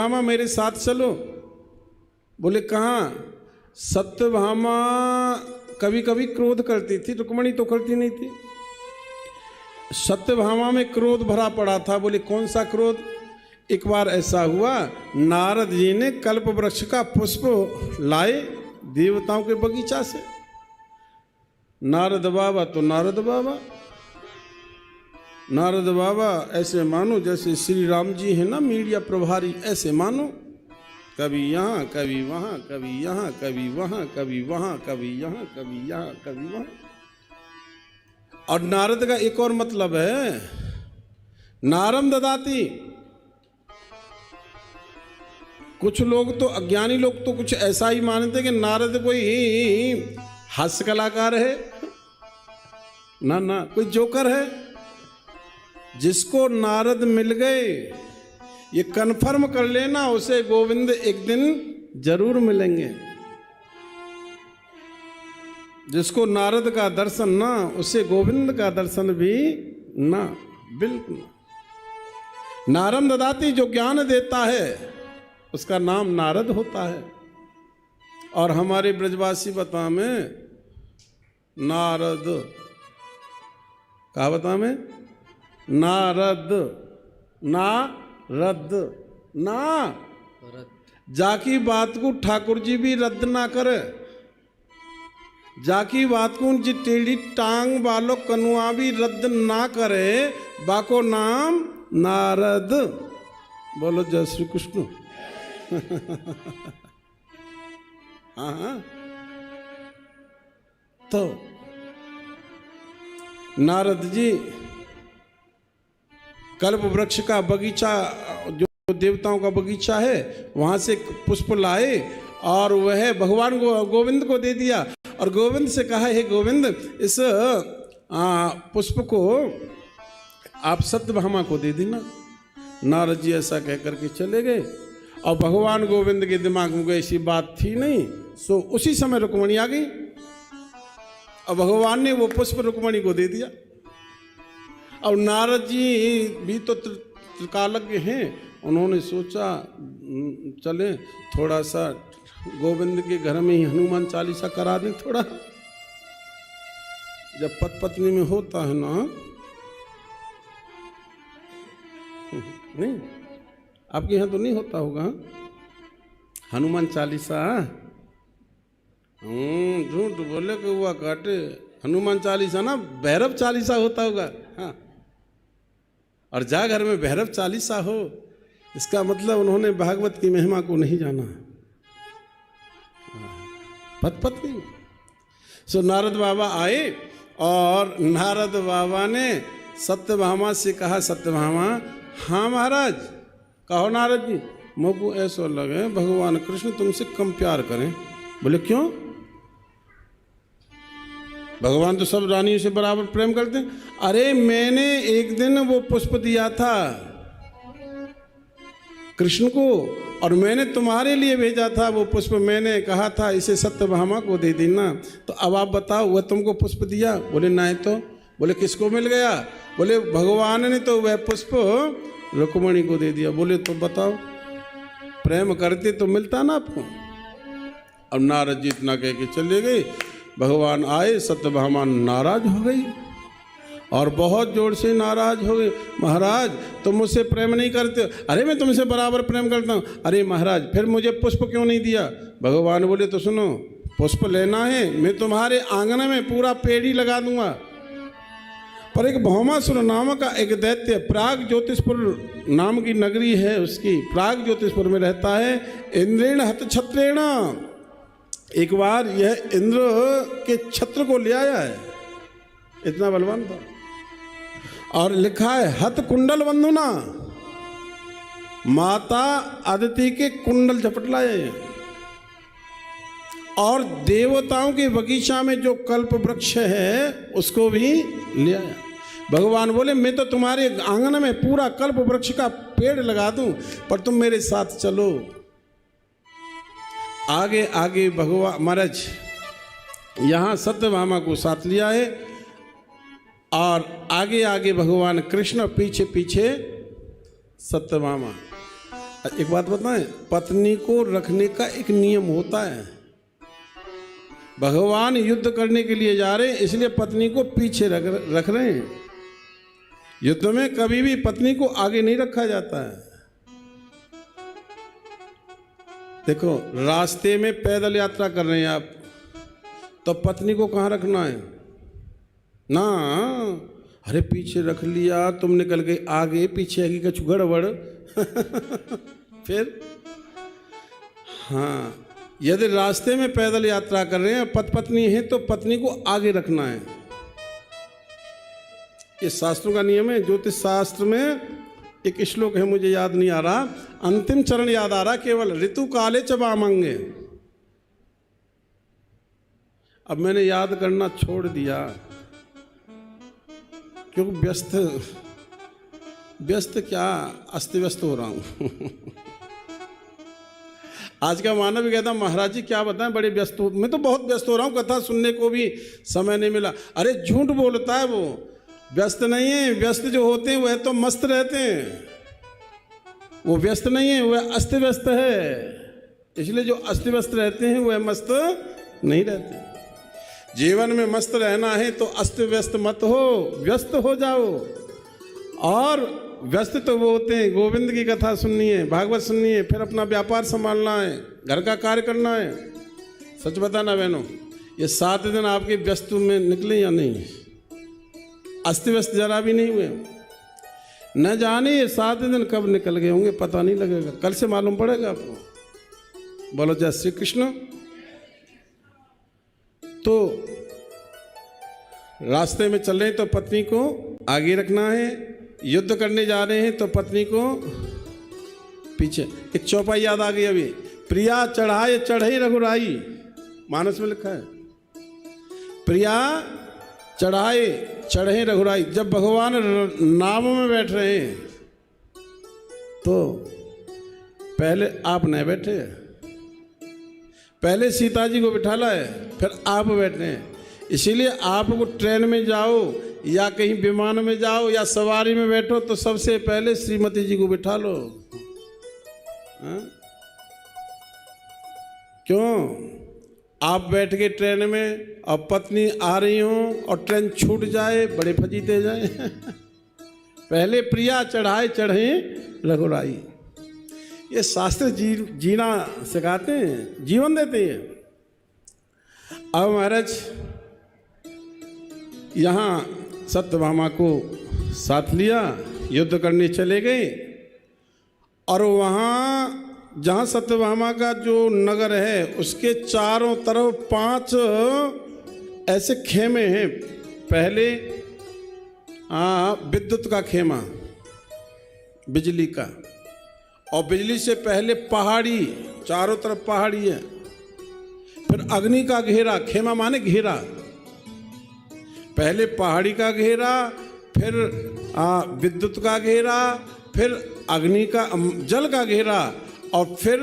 सत्यभामा मेरे साथ चलो। बोले कहाँ? सत्यभामा कभी कभी क्रोध करती थी, रुक्मणी तो करती नहीं थी। सत्यभामा में क्रोध भरा पड़ा था। बोले कौन सा क्रोध? एक बार ऐसा हुआ, नारद जी ने कल्प वृक्ष का पुष्प लाए देवताओं के बगीचा से। नारद बाबा तो नारद बाबा, नारद बाबा ऐसे मानो जैसे श्री राम जी हैं ना मीडिया प्रभारी, ऐसे मानो, कभी यहाँ कभी वहाँ, कभी यहाँ कभी वहाँ, कभी वहाँ कभी यहाँ, कभी यहाँ कभी वहाँ। और नारद का एक और मतलब है, नारम ददाती। कुछ लोग तो, अज्ञानी लोग तो कुछ ऐसा ही मानते कि नारद कोई हास्य कलाकार है, ना ना, कोई जोकर है। जिसको नारद मिल गए ये कन्फर्म कर लेना, उसे गोविंद एक दिन जरूर मिलेंगे। जिसको नारद का दर्शन ना, उसे गोविंद का दर्शन भी ना, बिल्कुल। नारम ददाती, जो ज्ञान देता है उसका नाम नारद होता है। और हमारे ब्रजवासी बता में नारद, कहा बता में? नारद, नारद, ना जाकी बात को ठाकुर जी भी रद्द ना करे। जाकी बात को जी टेढ़ी टांग वालों कनुआ भी रद्द ना करे, बाको नाम नारद। बोलो जय श्री कृष्ण। हाँ, तो नारद जी कल्प वृक्ष का बगीचा, जो देवताओं का बगीचा है, वहां से पुष्प लाए और वह भगवान गोविंद को दे दिया। और गोविंद से कहा, हे गोविंद, इस पुष्प को आप सत्यभामा को दे देना। नारद जी ऐसा कह करके चले गए। और भगवान गोविंद के दिमाग में ऐसी बात थी नहीं, सो उसी समय रुक्मणी आ गई और भगवान ने वो पुष्प रुक्मणी को दे दिया। और नारद जी भी तो त्रिकालज्ञ हैं, उन्होंने सोचा चले थोड़ा सा गोविंद के घर में ही हनुमान चालीसा करा दें थोड़ा। जब पति पत्नी में होता है ना, नहीं आपके यहाँ तो नहीं होता होगा हनुमान चालीसा? झूठ बोले कि हुआ काटे। हनुमान चालीसा ना भैरव चालीसा होता होगा। हाँ, और जा घर में भैरव चालीसा हो, इसका मतलब उन्होंने भागवत की महिमा को नहीं जाना। पत पत्नी। सो नारद बाबा आए और नारद बाबा ने सत्यभामा से कहा, सत्यभामा, हाँ महाराज। कहो नारद जी, मुझको ऐसा लगे भगवान कृष्ण तुमसे कम प्यार करें। बोले क्यों? भगवान तो सब रानियों से बराबर प्रेम करते हैं। अरे मैंने एक दिन वो पुष्प दिया था कृष्ण को, और मैंने तुम्हारे लिए भेजा था वो पुष्प। मैंने कहा था इसे सत्यभामा को दे देना। तो अब आप बताओ, वह तुमको पुष्प दिया? बोले नहीं तो। बोले किसको मिल गया? बोले भगवान ने तो वह पुष्प रुक्मणी को दे दिया। बोले तो बताओ, प्रेम करते तो मिलता ना आपको। अब नारद जी इतना कह के चले गए। भगवान आए, सत्यभामा नाराज हो गई और बहुत जोर से नाराज हो गई। महाराज तुम मुझसे प्रेम नहीं करते? अरे मैं तुमसे बराबर प्रेम करता हूँ। अरे महाराज फिर मुझे पुष्प क्यों नहीं दिया? भगवान बोले तो सुनो, पुष्प लेना है मैं तुम्हारे आंगन में पूरा पेड़ ही लगा दूंगा। पर एक भौमासुर नाम का एक दैत्य प्राग ज्योतिषपुर नाम की नगरी है उसकी, प्राग ज्योतिषपुर में रहता है। इंद्रेण हत छत्रेण, एक बार यह इंद्र के छत्र को ले आया है, इतना बलवान था। और लिखा है हत कुंडल बंधुना, माता अदिति के कुंडल झपट लाए। और देवताओं के बगीचा में जो कल्प वृक्ष है उसको भी ले आया। भगवान बोले मैं तो तुम्हारे आंगन में पूरा कल्प वृक्ष का पेड़ लगा दूं, पर तुम मेरे साथ चलो। आगे आगे भगवान महाराज यहाँ सत्यभामा को साथ लिया है और आगे आगे भगवान कृष्ण, पीछे पीछे सत्यभामा। एक बात बताएं, पत्नी को रखने का एक नियम होता है। भगवान युद्ध करने के लिए जा रहे हैं, इसलिए पत्नी को पीछे रख रहे हैं। युद्ध में कभी भी पत्नी को आगे नहीं रखा जाता है। देखो, रास्ते में पैदल यात्रा कर रहे हैं आप, तो पत्नी को कहाँ रखना है ना? अरे पीछे रख लिया, तुम निकल गए आगे, पीछे आगे कुछ गड़बड़ फिर। हाँ, यदि रास्ते में पैदल यात्रा कर रहे हैं, पत्नी है, तो पत्नी को आगे रखना है। ये शास्त्रों का नियम है। ज्योतिष शास्त्र में एक श्लोक है, मुझे याद नहीं आ रहा, अंतिम चरण याद आ रहा केवल, ऋतु काले च वामंगे। अब मैंने याद करना छोड़ दिया क्योंकि व्यस्त क्या, अस्त व्यस्त हो रहा हूं। आज का मानव भी कहता, महाराज जी क्या बताएं, बड़े व्यस्त हो। मैं तो बहुत व्यस्त हो रहा हूं, कथा सुनने को भी समय नहीं मिला। अरे झूठ बोलता है वो, व्यस्त नहीं है। व्यस्त जो होते हैं वह तो मस्त रहते हैं, वो व्यस्त नहीं है, वह अस्त व्यस्त है। इसलिए जो अस्त व्यस्त रहते हैं वह मस्त नहीं रहते। जीवन में मस्त रहना है तो अस्त व्यस्त मत हो, व्यस्त हो जाओ। और व्यस्त तो वो होते हैं, गोविंद की कथा सुननी है, भागवत सुननी है, फिर अपना व्यापार संभालना है, घर का कार्य करना है। सच बताना बहनों, ये 7 दिन आपके व्यस्त में निकले या नहीं? अस्त व्यस्त जरा भी नहीं हुए। न जाने ये 7 दिन कब निकल गए होंगे, पता नहीं लगेगा, कल से मालूम पड़ेगा आपको। बोलो जय श्री कृष्ण। तो रास्ते में चल रहे हैं तो पत्नी को आगे रखना है, युद्ध करने जा रहे हैं तो पत्नी को पीछे। एक चौपाई याद आ गई अभी, प्रिया चढ़ाए चढ़े रघुराई, मानस में लिखा है, प्रिया चढ़ाए चढ़े रघुराई। जब भगवान नाव में बैठ रहे हैं तो पहले आप नहीं बैठे, पहले सीता जी को बिठाला है, फिर आप बैठे हैं। इसीलिए आपको ट्रेन में जाओ या कहीं विमान में जाओ या सवारी में बैठो तो सबसे पहले श्रीमती जी को बिठा लो। क्यों? आप बैठ के ट्रेन में और पत्नी आ रही हो और ट्रेन छूट जाए, बड़े फजीते जाए। पहले प्रिया चढ़ाए चढ़े रघुराई। ये शास्त्र जीना सिखाते हैं, जीवन देते हैं। अब महाराज यहाँ सत्यभामा को साथ लिया, युद्ध करने चले गए। और वहाँ जहाँ सत्यभामा का जो नगर है उसके चारों तरफ 5 ऐसे खेमे हैं। पहले विद्युत का खेमा, बिजली का, और बिजली से पहले पहाड़ी, चारों तरफ पहाड़ी है। फिर अग्नि का घेरा, खेमा माने घेरा, पहले पहाड़ी का घेरा, फिर विद्युत का घेरा, फिर अग्नि का जल का घेरा, और फिर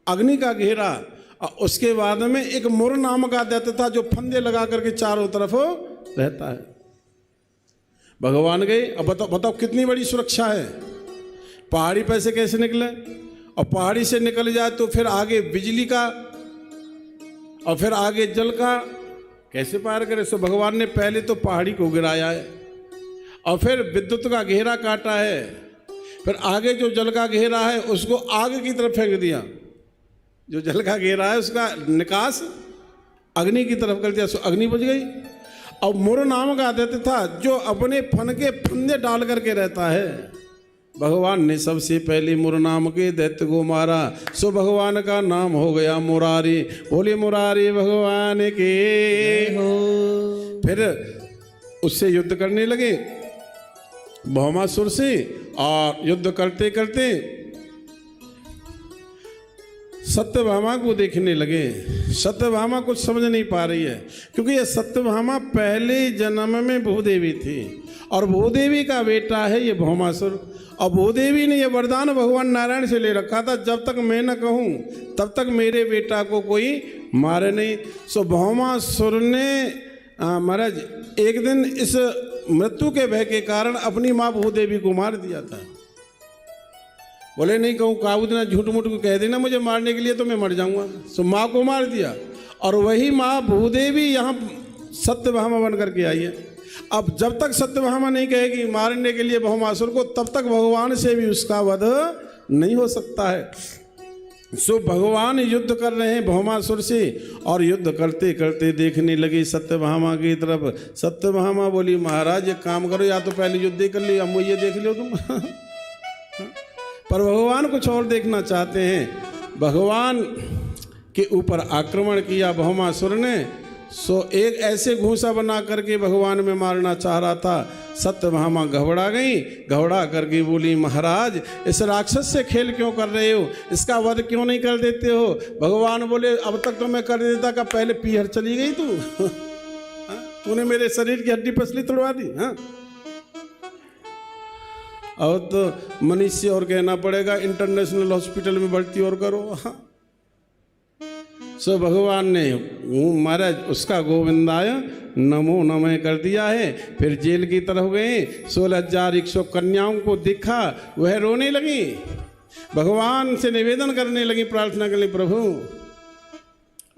अग्नि का घेरा। और उसके बाद में एक मुर नाम का दैत्य था जो फंदे लगा करके चारों तरफ रहता है। भगवान गए। अब बताओ कितनी बड़ी सुरक्षा है। पहाड़ी पर से कैसे निकले, और पहाड़ी से निकल जाए तो फिर आगे बिजली का और फिर आगे जल का कैसे पार करे। सो भगवान ने पहले तो पहाड़ी को गिराया है और फिर विद्युत का घेरा काटा है, फिर आगे जो जल का घेरा है उसको आग की तरफ फेंक दिया। जो जल का घेरा है उसका निकास अग्नि की तरफ कर दिया, सो अग्नि बुझ गई। और मुर नाम का दैत्य था जो अपने फन के फंदे डाल करके रहता है। भगवान ने सबसे पहले मुर नाम के दैत्य को मारा, सो भगवान का नाम हो गया मुरारी। बोले मुरारी भगवान के हो। फिर उससे युद्ध करने लगे भौमासुर से, और युद्ध करते करते सत्यभामा को देखने लगे। सत्यभामा कुछ समझ नहीं पा रही है, क्योंकि ये सत्यभामा पहले जन्म में भूदेवी थी और भूदेवी का बेटा है ये भौमासुर। और भूदेवी ने ये वरदान भगवान नारायण से ले रखा था, जब तक मैं न कहूँ तब तक मेरे बेटा को कोई मारे नहीं। सो भौमासुर ने महाराज एक दिन इस मृत्यु के भय के कारण अपनी माँ भूदेवी को मार दिया था। बोले नहीं कहूँ काबू देना, झूठ मूठ को कह देना मुझे मारने के लिए तो मैं मर जाऊँगा। तो माँ को मार दिया और वही माँ भूदेवी यहाँ सत्यभामा बन करके आई है। अब जब तक सत्यभामा नहीं कहेगी मारने के लिए भौमासुर को, तब तक भगवान से भी उसका वध नहीं हो सकता है। सो भगवान युद्ध कर रहे हैं भौमासुर से और युद्ध करते करते देखने लगे सत्यभामा की तरफ। सत्यभामा बोली महाराज एक काम करो, या तो पहले युद्ध कर लियो, अब ये देख लो तुम। पर भगवान कुछ और देखना चाहते हैं। भगवान के ऊपर आक्रमण किया भौमासुर ने। सो एक ऐसे घूंसा बना करके भगवान में मारना चाह रहा था। सत्यभामा घबरा गई, घबरा करके बोली महाराज इस राक्षस से खेल क्यों कर रहे हो, इसका वध क्यों नहीं कर देते हो। भगवान बोले अब तक तो मैं कर देता, का पहले पीहर चली गई तू। तूने मेरे शरीर की हड्डी पसली तोड़वा दी। हाँ और तो मनुष्य और कहना पड़ेगा, इंटरनेशनल हॉस्पिटल में भर्ती और करो। हाँ सो भगवान ने महाराज उसका गोविंदाय नमो नमः कर दिया है। फिर जेल की तरफ गए, 16,100 कन्याओं को देखा, वह रोने लगी, भगवान से निवेदन करने लगी, प्रार्थना करने प्रभु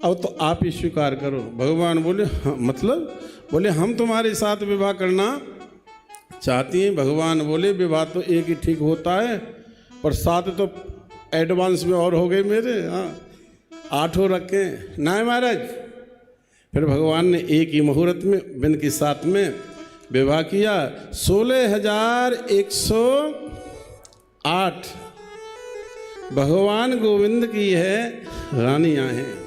अब तो आप ही स्वीकार करो। भगवान बोले हाँ मतलब, बोले हम तुम्हारे साथ विवाह करना चाहती हैं। भगवान बोले विवाह तो एक ही ठीक होता है, पर 7 तो एडवांस में और हो गए मेरे। हाँ 8 रखे ना महाराज। फिर भगवान ने एक ही मुहूर्त में बिन के साथ में विवाह किया। 16,108 भगवान गोविंद की है रानियां हैं।